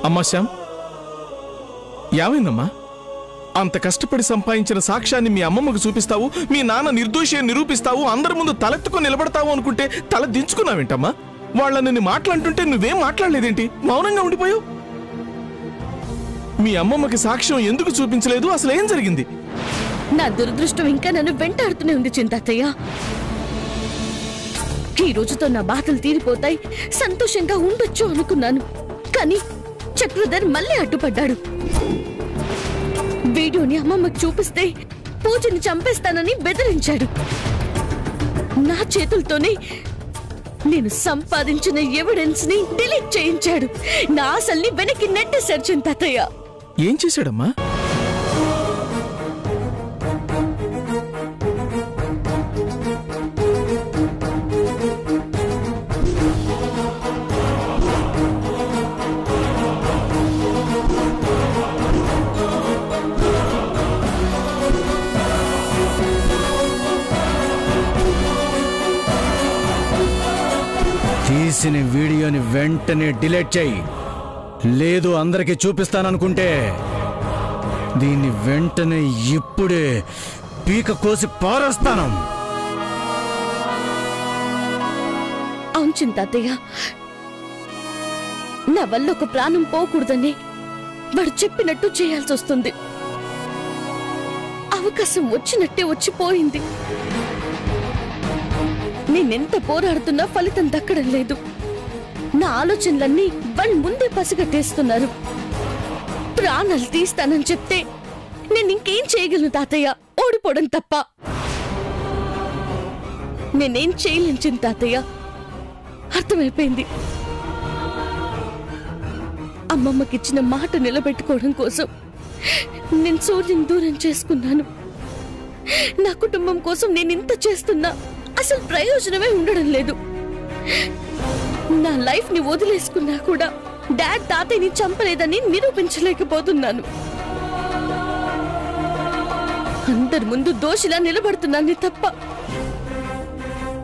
అమ్మా శ్యామ్, ఏమైందమ్మా? అంత కష్టపడి సంపాదించిన సాక్ష్యాన్ని మీ అమ్మమ్మకు చూపిస్తావు, మీ నాన్న నిర్దోషి నిరూపిస్తావు, అందరి ముందు తలెత్తుకొని నిలబడతావు అనుకుంటే తల దించుకున్నావేంటమ్మా? వాళ్ళని నిన్ను మాట్లాడుతుంటే నువ్వేం మాట్లాడలేదేంటి? మౌనంగా ఉండిపోయావు. మీ అమ్మమ్మకి సాక్ష్యం ఎందుకు చూపించలేదు? అసలు ఏం జరిగింది? నా దురదృష్టం ఇంకా నన్ను వెంటాడుతూనే ఉంది చింతాతయ్య. ఈ రోజుతో నా బాధలు తీరిపోతాయి, సంతోషంగా ఉండొచ్చు అనుకున్నాను. కానీ చక్రధర్ మళ్ళీ అడ్డుపడ్డాడు. వీడియోని అమ్మమ్మకు చూపిస్తే పూజని చంపేస్తానని బెదిరించాడు. నా చేతులతోనే నేను సంపాదించిన ఎవిడెన్స్ ని డిలీట్ చేయించాడు. నా ఆశల్ని వెనక్కి నెట్టేశాడు చింతాతయ్య. ఏం చేశాడమ్మా? తీసిన వీడియోని వెంటనే డిలీట్ చేయి, లేదు అందరికీ చూపిస్తాననుకుంటే దీన్ని వెంటనే ఇప్పుడే పీక కోసి పారేస్తాను. అవును చింతాతయ్య, నా వల్ల ఒక ప్రాణం పోకూడదని వాడు చెప్పినట్టు చేయాల్సి వస్తుంది. అవకాశం వచ్చినట్టే వచ్చిపోయింది. నేనెంత పోరాడుతున్నా ఫలితం దక్కడం లేదు. నా ఆలోచనలన్నీ వాళ్ళు ముందే పసిగట్టేస్తున్నారు. ప్రాణాలు తీస్తానని చెప్తే నేను ఇంకేం చేయగలను తాతయ్య? ఓడిపోవడం తప్ప నేనేం చేయలేను చింతాతయ్య. అర్థమైపోయింది. అమ్మమ్మకిచ్చిన మాట నిలబెట్టుకోవడం కోసం నేను సూర్యుని దూరం చేసుకున్నాను. నా కుటుంబం కోసం నేను ఇంత చేస్తున్నా అసలు ప్రయోజనమే ఉండడం లేదు. నా లైఫ్ ని వదిలేసుకున్నా కూడా డాడ్ తాతయ్యని చంపలేదని నిరూపించలేకపోతున్నాను. అందరి ముందు దోషిలా నిలబడుతున్నాను తప్ప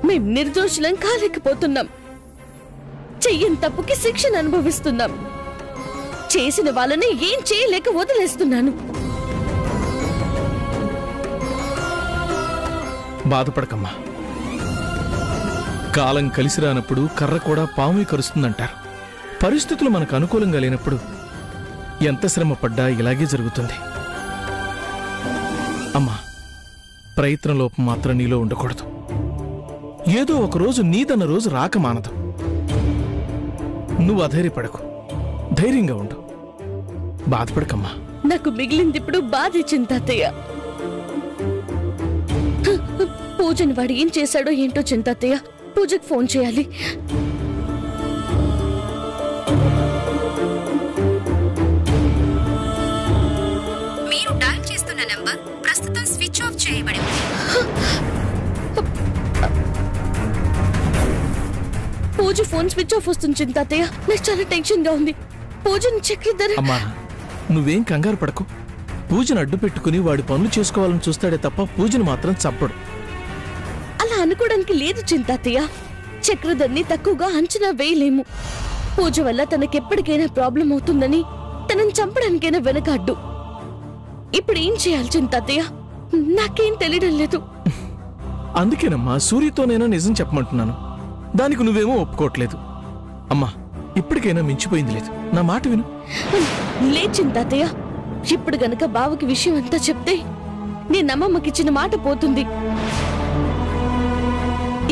మేం నిర్దోషులం కాలేకపోతున్నాం. చెయ్యని తప్పుకి శిక్షను అనుభవిస్తున్నాం. చేసిన వాళ్ళని ఏం చేయలేక వదిలేస్తున్నాను. బాధపడకమ్మా. కాలం కలిసి రానప్పుడు కర్ర కూడా పాము కరుస్తుందంటారు. పరిస్థితులు మనకు అనుకూలంగా లేనప్పుడు ఎంత శ్రమ పడ్డా ఇలాగే జరుగుతుంది. అమ్మా, ప్రయత్నలోపం మాత్రం నీలో ఉండకూడదు. ఏదో ఒక రోజు నీదన్న రోజు రాక మానదు. నువ్వు అధైర్యపడకు, ధైర్యంగా ఉండు, బాధపడకమ్మా. నాకు మిగిలింది ఇప్పుడు బాధ చింతాతయ్య. పూజని వాడు ఏం చేశాడో ఏంటో చింతాతయ్య. పూజకు ఫోన్ చేయాలి. మీరు డయల్ చేస్తున్న నంబర్ ప్రస్తుతం స్విచ్ ఆఫ్ చేయబడింది. పూజ ఫోన్ స్విచ్ ఆఫ్ వస్తుంది చింతాతయ్య. నాకు చాలా టెన్షన్ గా ఉంది. పూజని చక్రధర్. అమ్మా, నువ్వేం కంగారు పడకు. పూజను అడ్డు పెట్టుకుని వాడి పనులు చేసుకోవాలని చూస్తాడే తప్ప పూజను మాత్రం చంపడు. అలా అనుకోవడానికి లేదు చింతాతయ్య. చక్రధర్ని తక్కువగా అంచనా వేయలేము. పూజ వల్ల తనకెప్పటికైనా ప్రాబ్లం అవుతుందని తనని చంపడానికైనా వెనకాడ్డు. ఇప్పుడు ఏం చేయాలి చింతాతయ్య? నాకేం తెలియడం లేదు. అందుకేనమ్మా సూర్యతోనైనా నిజం చెప్పమంటున్నాను. దానికి నువ్వేమో ఒప్పుకోవట్లేదు. అమ్మా, ఇప్పటికైనా మించిపోయింది లేదు. నా మాట విను. లే చింతాతయ్య, ఇప్పుడు గనక బావకి విషయం అంతా చెప్తే నేను అమ్మమ్మకిచ్చిన మాట పోతుంది.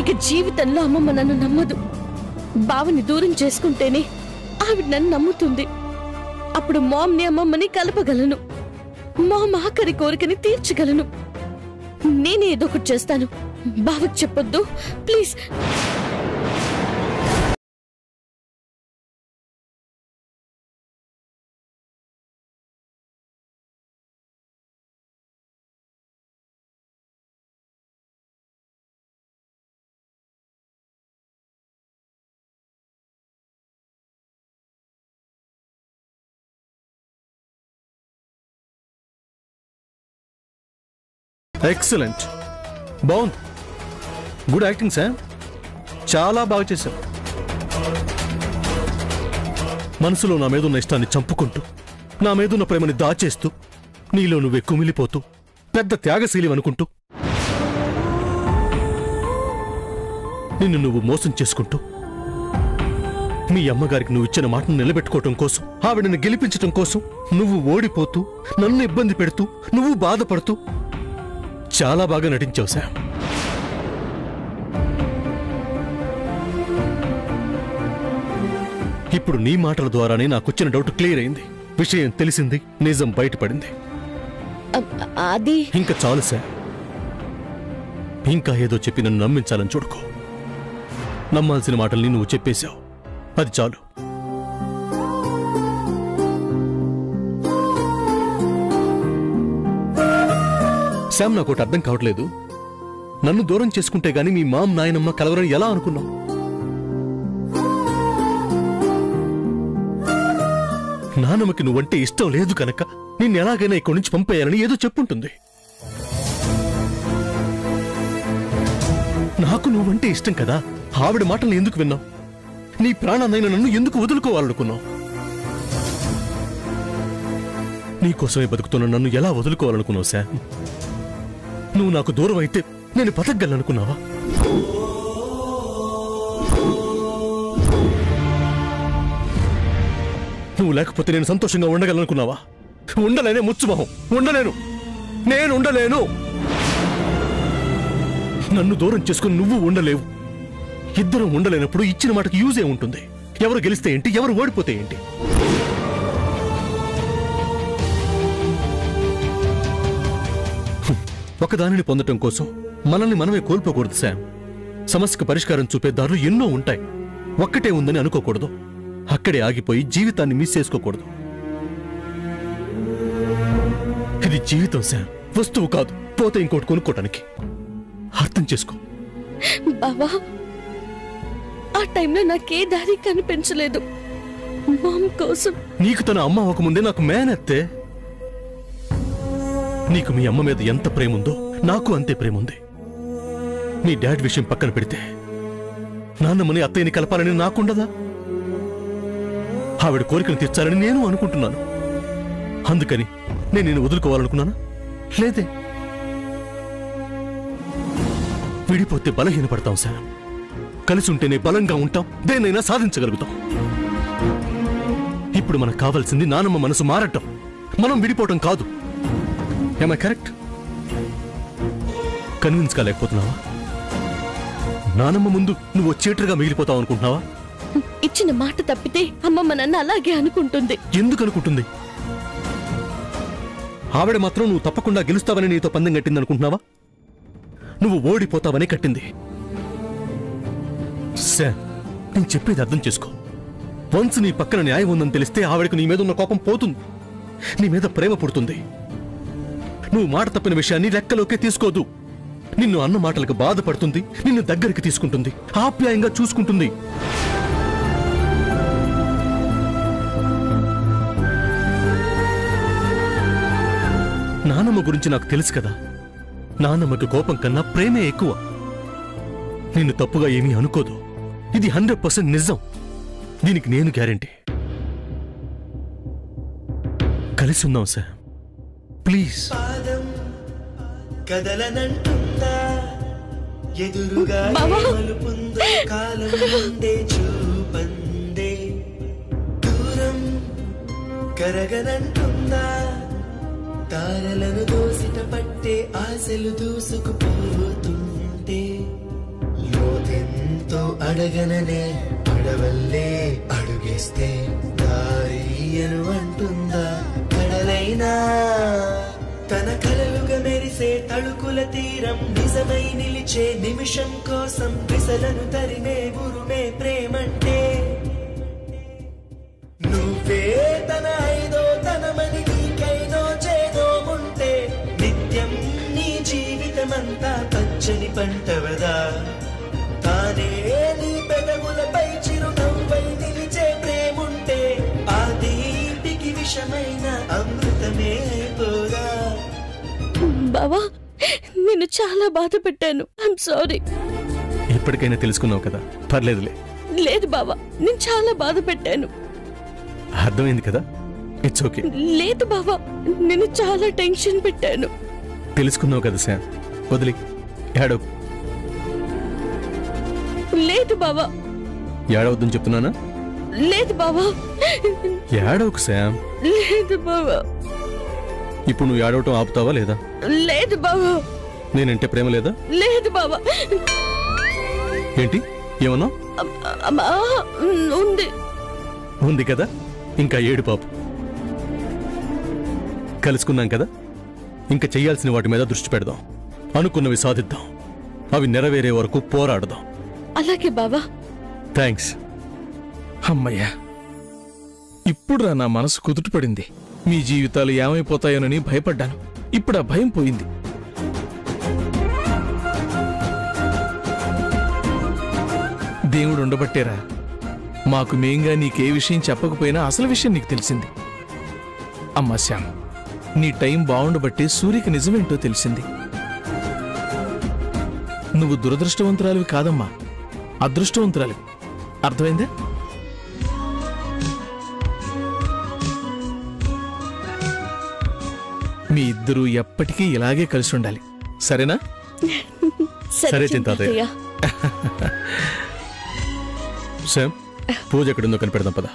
ఇక జీవితంలో అమ్మమ్మ నన్ను నమ్మదు. బావని దూరం చేసుకుంటేనే ఆవిడ నన్ను నమ్ముతుంది. అప్పుడు మామ్ని అమ్మమ్మని కలపగలను. మామ్ ఆఖరి కోరికని తీర్చగలను. నేనే ఏదో ఒకటి చేస్తాను. బావకి చెప్పొద్దు ప్లీజ్. ఎక్సలెంట్. బాగుంది, గుడ్ యాక్టింగ్ సార్, చాలా బాగా చేశావు. మనసులో నా మీదున్న ఇష్టాన్ని చంపుకుంటూ, నా మీదున్న ప్రేమని దాచేస్తూ, నీలో నువ్వే కుమిలిపోతూ, పెద్ద త్యాగశీలి అనుకుంటూ, నిన్ను నువ్వు మోసం చేసుకుంటూ, మీ అమ్మగారికి నువ్వు ఇచ్చిన మాటను నిలబెట్టుకోవటం కోసం, ఆవిడని గెలిపించటం కోసం నువ్వు ఓడిపోతూ, నన్ను ఇబ్బంది పెడుతూ, నువ్వు బాధపడుతూ చాలా బాగా నటించావు శామ్. ఇప్పుడు నీ మాటల ద్వారానే నాకొచ్చిన డౌట్ క్లియర్ అయింది, విషయం తెలిసింది, నిజం బయటపడింది. అది ఇంకా చాలు శామ్, ఇంకా ఏదో చెప్పి నన్ను నమ్మించాలని చూడుకో. నమ్మాల్సిన మాటల్ని నువ్వు చెప్పేశావు, అది చాలు. శామ్, నాకోటి అర్థం కావట్లేదు. నన్ను దూరం చేసుకుంటే గాని మీ మామ్ నాయనమ్మ కలవరని ఎలా అనుకున్నావు? నానమ్మకి నువ్వంటే ఇష్టం లేదు కనుక నిన్ను ఎలాగైనా ఇక్కడి నుంచి పంపేయాలని ఏదో చెప్పుంటుంది. నాకు నువ్వంటే ఇష్టం కదా, ఆవిడ మాటల్ని ఎందుకు విన్నావు? నీ ప్రాణాన్నైనా నన్ను ఎందుకు వదులుకోవాలనుకున్నావు? నీకోసమే బతుకుతున్న నన్ను ఎలా వదులుకోవాలనుకున్నావు శామ్? నువ్వు నాకు దూరం అయితే నేను బతకగలనుకున్నావా? నువ్వు లేకపోతే నేను సంతోషంగా ఉండగలనుకున్నావా? ఉండలేనే ముచ్చుమొహం, ఉండలేను, నేను ఉండలేను. నన్ను దూరం చేసుకుని నువ్వు ఉండలేవు. ఇద్దరం ఉండలేనప్పుడు ఇచ్చిన మాటకు యూజే ఉంటుంది. ఎవరు గెలిస్తే ఏంటి, ఎవరు ఓడిపోతే ఏంటి? ఒకదానిని పొందటం కోసం మనల్ని మనమే కోల్పోకూడదు శామ్. సమస్యకు పరిష్కారం చూపే దారులు ఎన్నో ఉంటాయి. ఒక్కటే ఉందని అనుకోకూడదు. అక్కడే ఆగిపోయి జీవితాన్ని మిస్ చేసుకోకూడదు. ఇది జీవితం శామ్, వస్తువు కాదు, పోతే ఇంకోటి కొనుక్కోటానికి. అర్థం చేసుకో. బావా, ఆ టైంలో నాకే దారి కనిపించలేదు. మామ్ కోసం. నీకు తన అమ్మ అవ్వకముందే నాకు మేనత్తే. నీకు మీ అమ్మ మీద ఎంత ప్రేమ ఉందో నాకు అంతే ప్రేమ ఉంది. మీ డాడ్ విషయం పక్కన పెడితే నాన్నమ్మని అత్తయ్యని కలపాలని నాకుండదా? ఆవిడ కోరికను తీర్చాలని నేను అనుకుంటున్నాను. అందుకని నేను నిన్ను వదులుకోవాలనుకున్నానా? లేదే. విడిపోతే బలహీనపడతాం శామ్. కలిసి ఉంటేనే బలంగా ఉంటాం, దేన్నైనా సాధించగలుగుతాం. ఇప్పుడు మనకు కావాల్సింది నానమ్మ మనసు మారటం, మనం విడిపోవటం కాదు. ఏమై కరెక్ట్? కన్విన్స్ కాలేకపోతున్నావా? నానమ్మ ముందు నువ్వు చీటర్గా మిగిలిపోతావు అనుకుంటున్నావా? ఇచ్చిన మాట తప్పితే అమ్మమ్మ నన్ను అలాగే అనుకుంటుంది. ఎందుకు అనుకుంటుంది? ఆవిడ మాత్రం నువ్వు తప్పకుండా గెలుస్తావని నీతో పందెం కట్టింది అనుకుంటున్నావా? నువ్వు ఓడిపోతావని కట్టింది. శామ్, నేను చెప్పేది అర్థం చేసుకో. వన్స్ నీ పక్కన న్యాయం ఉందని తెలిస్తే ఆవిడకు నీ మీద ఉన్న కోపం పోతుంది, నీ మీద ప్రేమ పుడుతుంది. నువ్వు మాట తప్పిన విషయాన్ని లెక్కలోకే తీసుకోదు. నిన్ను అన్న మాటలకు బాధపడుతుంది, నిన్ను దగ్గరికి తీసుకుంటుంది, ఆప్యాయంగా చూసుకుంటుంది. నానమ్మ గురించి నాకు తెలుసు కదా. నానమ్మకి కోపం కన్నా ప్రేమే ఎక్కువ. నిన్ను తప్పుగా ఏమీ అనుకోదు. ఇది 100% నిజం. దీనికి నేను గ్యారెంటీ. కలిసి ఉందాం సార్, ప్లీజ్. కదలనంటుందా ఎదురుగా మలుపుందో కాలం ముందే చూపందే దూరం కరగనంటుందా తారలను దోసిట పట్టే ఆశలు దూసుకుపోతుంటే లోతెంతో అడగననే అడవల్లే అడుగేస్తే దారియను అంటుందా కడలైనా తన కలలుగా మెరిసే తళుకుల తీరం నిజమై నిలిచే నిమిషం కోసం విసలను తరిమే గురుమే ప్రేమంటే నువ్వే తన ఐదో తనమని నీకైనో చేదో ఉంటే నిత్యం నీ జీవితమంతా పచ్చని పంటవదా తానే నీ పెదవులపై చిరునవ్వై నిలిచే ప్రేముంటే ఆ దీపికి విషమైన అమృతమే అయిపోదా. బావా, నేను చాలా బాధ పెట్టాను. I'm sorry. ఇప్పటికైనా తెలుసుకున్నావు కదా, పర్లేదులే. లేదు బావా, నేను చాలా బాధ పెట్టాను. అర్థమైంది కదా, ఇట్స్ ఓకే. లేదు బావా, నేను చాలా టెన్షన్ పెట్టాను. తెలుసుకున్నావు కదా శామ్, వదిలి ఏడవ. లేదు బావా. ఏడవద్దని చెప్తున్నానా? లేదు బావా. ఏడవకు శామ్. లేదు బావా. ఇప్పుడు నువ్వు ఏడవటం ఆపుతావా లేదా? లేదు బావా. నేనంటే ప్రేమ లేదా? లేదు బావా. ఏంటి ఏమన్నా? ఉంది. ఉంది కదా, ఇంకా ఏడు పాపు. కలుసుకున్నాం కదా, ఇంకా చెయ్యాల్సిన వాటి మీద దృష్టి పెడదాం. అనుకున్నవి సాధిద్దాం. అవి నెరవేరే వరకు పోరాడదాం. అలాగే బావా. థ్యాంక్స్. అమ్మయ్యా, ఇప్పుడు నా మనసు కుదుటపడింది. మీ జీవితాలు ఏమైపోతాయోనని భయపడ్డాను. ఇప్పుడు ఆ భయం పోయింది. దేవుడు ఉండబట్టేరా మాకు మేంగా నీకే విషయం చెప్పకపోయినా అసలు విషయం నీకు తెలిసింది. అమ్మా శ్యామ్, నీ టైం బాగుండబట్టే సూర్యకి నిజమేంటో తెలిసింది. నువ్వు దురదృష్టవంతురాలివి కాదమ్మా, అదృష్టవంతురాలివి. అర్థమైందా? మీ ఇద్దరూ ఎప్పటికీ ఇలాగే కలిసి ఉండాలి, సరేనా? సరే చింతాతయ్య. శామ్, పూజ ఎక్కడుందో కనిపెడదాం పద.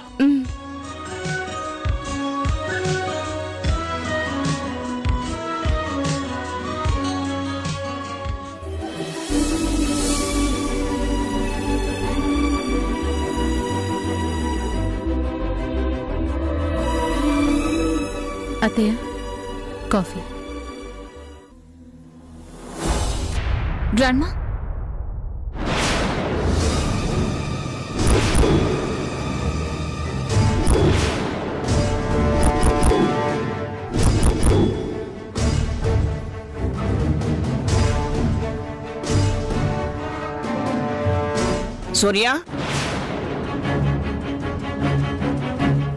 అత్తయ్య, కాఫీ. గ్రాండ్మా, సూర్య,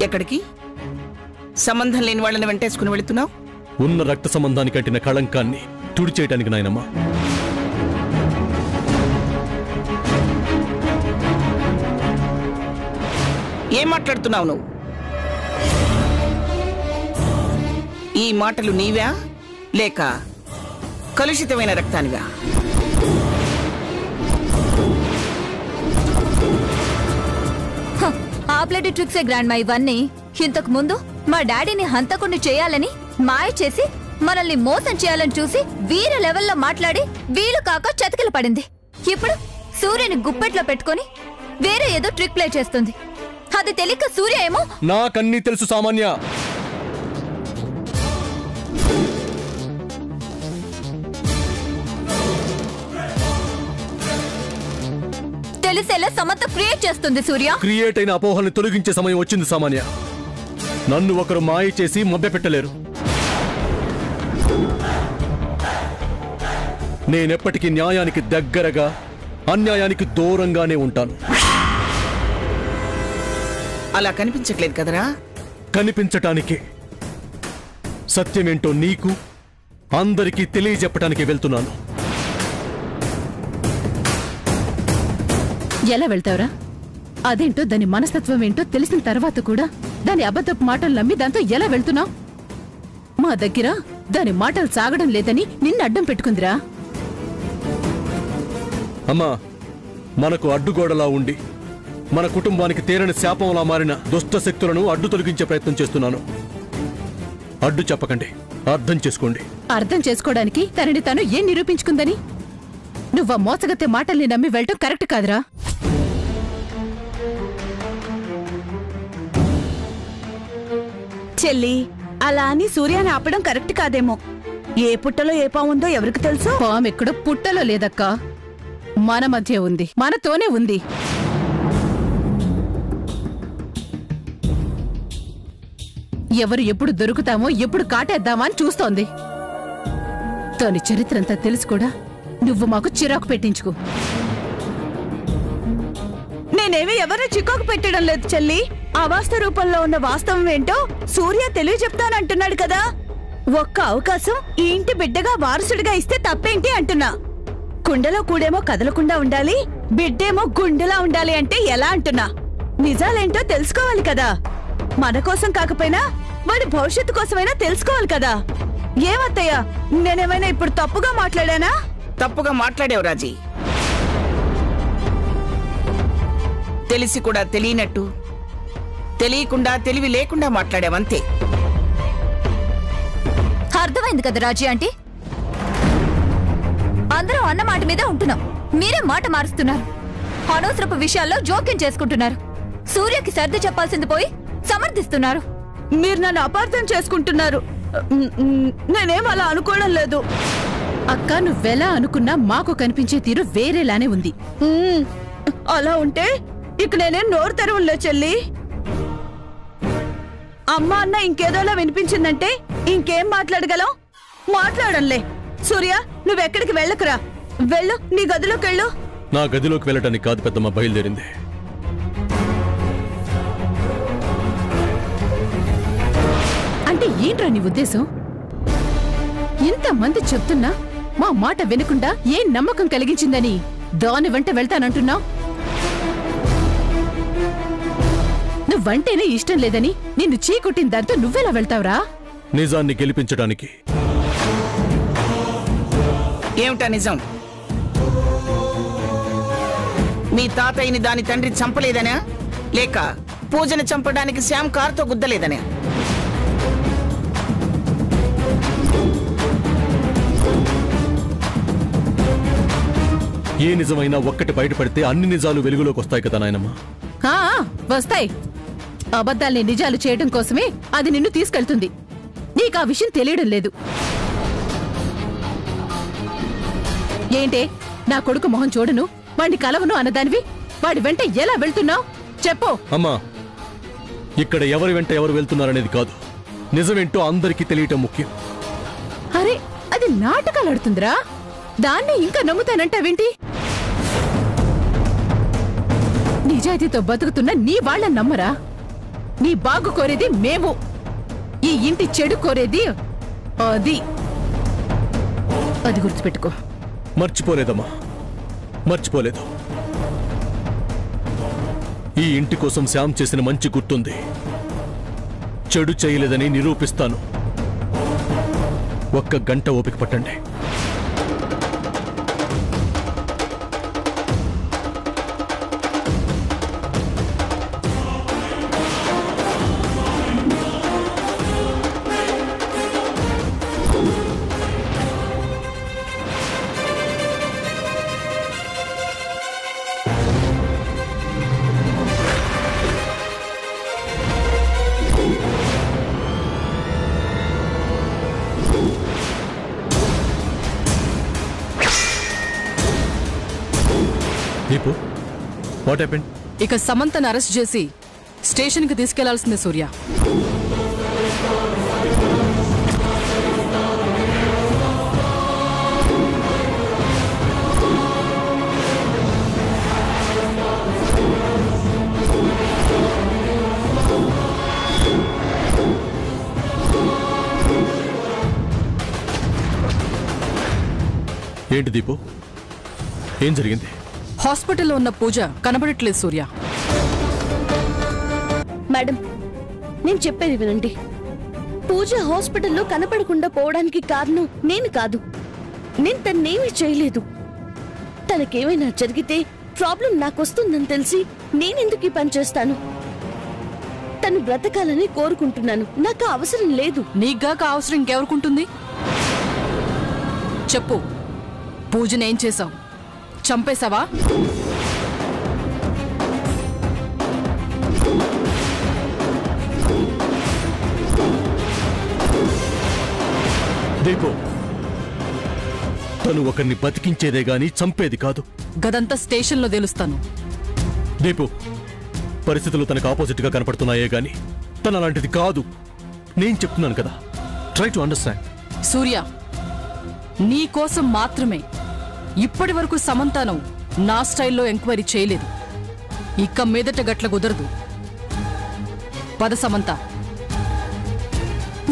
ఎక్కడికి? సంబంధం లేని వాళ్ళని వెంటేసుకుని వెళుతున్నావు? ఉన్న రక్త సంబంధానికి అంటిన కళంకాన్ని తుడిచేయటానికి నాయనమ్మా. ఏం మాట్లాడుతున్నావు నువ్వు? ఈ మాటలు నీవా లేక కలుషితమైన రక్తానివా? ఆప్లెట్ ట్రిక్సే గ్రాండ్మా ఇవన్నీ. ఇంతకు ముందు మా డాడీని హంతకుణ్ణి చేయాలని మాయ చేసి మనల్ని మోసం చేయాలని చూసి వీర లెవెల్లో మాట్లాడి వీలు కాక చతికిల పడింది. ఇప్పుడు సూర్యని గుప్పెట్లో పెట్టుకొని వేరే ఏదో ట్రిక్ ప్లే చేస్తుంది. అది తెలియక సూర్య ఏమో నాకన్నీ తెలుసు సామాన్య. తెలిసేలా సమత క్రియేట్ చేస్తుంది. సూర్య క్రియేట్ అయిన అపోహల్ని తొలగించే సమయం వచ్చింది సామాన్య. నన్ను ఒకరు మాయ చేసి మభ్యపెట్టలేరు. నేనెప్పటికీ న్యాయానికి దగ్గరగా, అన్యాయానికి దూరంగానే ఉంటాను. అలా కనిపించట్లేదు కదరా? కనిపించటానికి సత్యమేంటో నీకు అందరికీ తెలియజెప్పటానికి వెళ్తున్నాను. ఎలా వెళ్తావురా? అదేంటో దాని మనస్తత్వం ఏంటో తెలిసిన తర్వాత కూడా దాని అబద్ధపు మాటలు నమ్మి దాంతో ఎలా వెళ్తున్నావు? మా దగ్గర దాని మాటలు సాగడం లేదని నిన్ను అడ్డం పెట్టుకుందిరా. అమ్మా, మనకు అడ్డుగోడలా ఉండి మన కుటుంబానికి తీరని శాపంలా మారిన దుష్ట శక్తులను అడ్డు తొలగించే ప్రయత్నం చేస్తున్నాను. అడ్డు చెప్పకండి, అర్థం చేసుకోండి. అర్థం చేసుకోవడానికి తనని తాను ఏం నిరూపించుకుందని? నువ్వు మోసగత్తే మాటల్ని నమ్మి వెళ్ళటం కరెక్ట్ కాదురా. చెల్లి, అలా అని సూర్యాని ఆపడం కరెక్ట్ కాదేమో. ఏ పుట్టలో ఏ పాముందో ఎవరికి తెలుసు? పాము ఎక్కడో పుట్టలో లేదక్కా, మన మధ్య ఉంది, మనతోనే ఉంది. ఎవరు ఎప్పుడు దొరుకుతామో ఎప్పుడు కాటేద్దామా అని చూస్తోంది. తోని చరిత్రంతా తెలుసు కూడా నువ్వు మాకు చిరాకు పెట్టించుకో. నేనేమి ఎవరూ చికాకు పెట్టడం లేదు చెల్లి. అవాస్తవ రూపంలో ఉన్న వాస్తవం ఏంటో సూర్య తెలియజెప్తానంటున్నాడు కదా. ఒక్క అవకాశం ఈ ఇంటి బిడ్డగా వారసుడిగా ఇస్తే తప్పేంటి అంటున్నా. కుండలో కూడేమో కదలకుండా ఉండాలి, బిడ్డేమో గుండెలా ఉండాలి అంటే ఎలా అంటున్నా. నిజాలేంటో తెలుసుకోవాలి కదా. మన కోసం కాకపోయినా వాడి భవిష్యత్తు కోసమైనా తెలుసుకోవాలి కదా. ఏమత్తయ్యా, నేనేమైనా ఇప్పుడు తప్పుగా మాట్లాడానా? తప్పుగా మాట్లాడేవు రాజీ. తెలిసి కూడా తెలియనట్టు, తెలియకుండా తెలివి లేకుండా మాట్లాడావంతే. అర్థమైంది కదా రాజీ ఆంటీ. అందరూ అన్న మాట మీద ఉంటున్నాం, మీరే మాట మారుస్తున్నారు. అనవసరపు విషయాల్లో జోక్యం చేసుకుంటున్నారు. సూర్యకి సర్ది చెప్పాల్సింది పోయి సమర్థిస్తున్నారు. మీరు నన్ను అపార్థం చేసుకుంటున్నారు. నేనేం అలా అనుకోవడం లేదు. అక్క, నువ్వెలా అనుకున్నా మాకు కనిపించే తీరు వేరేలానే ఉంది. అలా ఉంటే ఇక నేనేం నోరు తెరవలే చెల్లి. అమ్మ అన్న ఇంకేదోలా వినిపించిందంటే ఇంకేం మాట్లాడగలం? మాట్లాడంలే. సూర్య, నువ్వెక్కడికి వెళ్ళకురా. వెళ్ళు, నీ గదిలోకి వెళ్ళు. నా గదిలోకి వెళ్ళటానికి కాదు పెద్దమ్మ బయలుదేరింది. అంటే ఏంట్రా నీ ఉద్దేశం? ఇంతమంది చెప్తున్నా మా మాట వినకుండా ఏం నమ్మకం కలిగించిందని దాని వెంట వెళ్తానంటున్నావు? నువ్వంటేనే ఇష్టం లేదని నిన్ను చీకొట్టిన దాంతో నువ్వెలా వెళ్తావురా? నిజాన్ని గెలిపించడానికి. ఏమిటా నిజం? మీ తాతయ్యని దాని తండ్రి చంపలేదనా, లేక పూజను చంపడానికి శ్యామ్ కారుతో గుద్దలేదనా? ఏ నిజమైనా ఒక్కటి బయటపడితే అన్ని నిజాలు వెలుగులోకి వస్తాయి కదా నాయనమ్మ. వస్తాయి. అబద్ధాల్ని నిజాలు చేయడం కోసమే అది నిన్ను తీసుకెళ్తుంది. నీకు ఆ విషయం తెలియడం లేదు. ఏంటే, నా కొడుకు మొహం చూడను, వాడిని కలవను అన్నదానివి వాడి వెంట ఎలా వెళ్తున్నావు చెప్పు. అమ్మా, ఇక్కడ ఎవరి వెంట ఎవరు వెళ్తున్నారనేది కాదు, నిజమేంటో అందరికీ తెలియటం ముఖ్యం. అరే, అది నాటకాలు ఆడుతుందిరా. దాన్ని ఇంకా నమ్ముతానంటావేంటి? నిజాయితీతో బతుకుతున్న నీ వాళ్ళని నమ్మరా? నీ బాగు కోరేది మేము, ఈ ఇంటి చెడు కోరేది అది. అది గుర్తుపెట్టుకో. మర్చిపోలేదమ్మా, మర్చిపోలేదు. ఈ ఇంటి కోసం శ్యామ్ చేసిన మంచి గుర్తుంది. చెడు చేయలేదని నిరూపిస్తాను. ఒక్క గంట ఓపిక పట్టండి. Deepu, what happened? ఇక సమంతను అరెస్ట్ చేసి స్టేషన్కి తీసుకెళ్లాల్సిందే సూర్య. ఏంటి దీపు, ఏం జరిగింది? హాస్పిటల్లో ఉన్న పూజ కనబడట్లేదు సూర్య. మేడం, నేను చెప్పేది వినండి. పూజ హాస్పిటల్లో కనపడకుండా పోవడానికి కారణం నేను కాదు. నేను తన్నేమీ చేయలేదు. తనకేమైనా జరిగితే ప్రాబ్లం నాకొస్తుందని తెలిసి నేనెందుకు ఈ పని చేస్తాను? తను బ్రతకాలని కోరుకుంటున్నాను. నాకు అవసరం లేదు. నీగాక అవసరం ఇంకెవరుకుంటుంది? చెప్పు, పూజనేం చేశావు? చంపేశావా? దీపు, తను ఒకరిని బతికించేదే గాని చంపేది కాదు. గదంతా స్టేషన్లో తెలుస్తాను. దీపు, పరిస్థితులు తనకు ఆపోజిట్ గా కనపడుతున్నాయే గాని తను అలాంటిది కాదు. నేను చెప్తున్నాను కదా, ట్రై టు అండర్స్టాండ్. సూర్య, నీ కోసం మాత్రమే ఇప్పటి వరకు సమంతను నా స్టైల్లో ఎంక్వైరీ చేయలేదు. ఇక మీదట గట్ల కుదరదు. పద సమంత.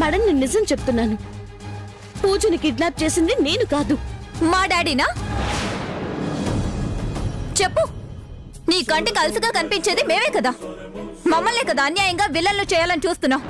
మేడం, నేను నిజం చెప్తున్నాను. పూజని కిడ్నాప్ చేసింది నేను కాదు. మా డాడీనా? చెప్పు. నీ కంటికి అలసగా కనిపించేది మేమే కదా. మమ్మల్నే కదా అన్యాయంగా విలన్లు చేయాలని చూస్తున్నాం.